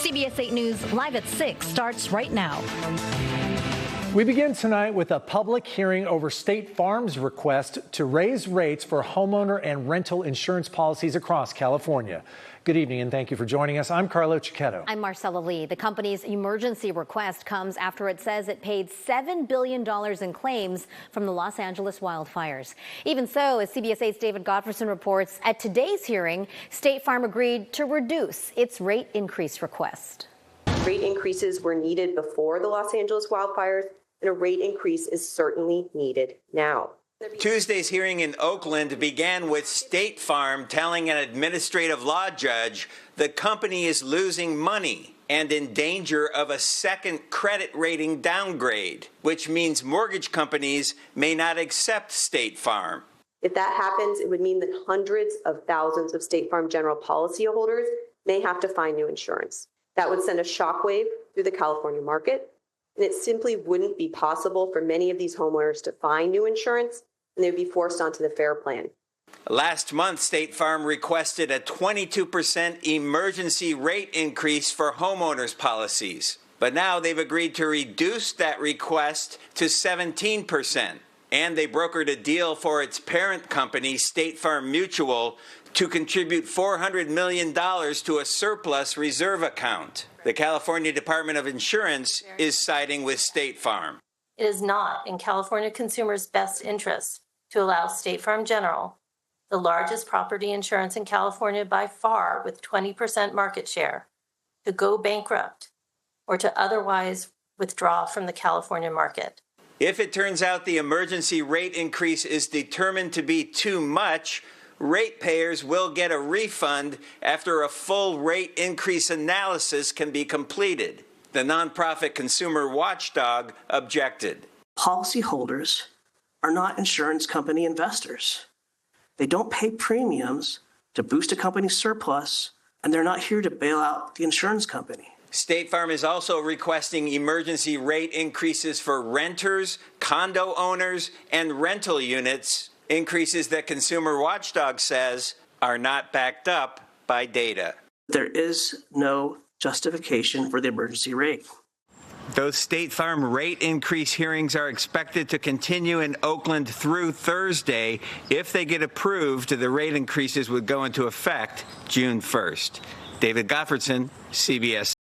CBS 8 News Live at 6 starts right now. We begin tonight with a public hearing over State Farm's request to raise rates for homeowner and rental insurance policies across California. Good evening and thank you for joining us. I'm Carlo Cicchetto. I'm Marcella Lee. The company's emergency request comes after it says it paid $7 billion in claims from the Los Angeles wildfires. Even so, as CBS 8's David Gottfredson reports, at today's hearing, State Farm agreed to reduce its rate increase request. Rate increases were needed before the Los Angeles wildfires, and a rate increase is certainly needed now. Tuesday's hearing in Oakland began with State Farm telling an administrative law judge the company is losing money and in danger of a second credit rating downgrade, which means mortgage companies may not accept State Farm. If that happens, it would mean that hundreds of thousands of State Farm general policyholders may have to find new insurance. That would send a shockwave through the California market, and it simply wouldn't be possible for many of these homeowners to find new insurance, and they would be forced onto the FAIR plan. Last month, State Farm requested a 22% emergency rate increase for homeowners policies. But now they've agreed to reduce that request to 17%. And they brokered a deal for its parent company, State Farm Mutual, to contribute $400 million to a surplus reserve account. The California Department of Insurance is siding with State Farm. It is not in California consumers' best interest to allow State Farm General, the largest property insurance in California by far with 20% market share, to go bankrupt or to otherwise withdraw from the California market. If it turns out the emergency rate increase is determined to be too much, ratepayers will get a refund after a full rate increase analysis can be completed. The nonprofit consumer watchdog objected. Policyholders are not insurance company investors. They don't pay premiums to boost a company's surplus, and they're not here to bail out the insurance company. State Farm is also requesting emergency rate increases for renters, condo owners, and rental units, increases that Consumer Watchdog says are not backed up by data. There is no justification for the emergency rate. Those State Farm rate increase hearings are expected to continue in Oakland through Thursday. If they get approved, the rate increases would go into effect June 1st. David Gottfredson, CBS.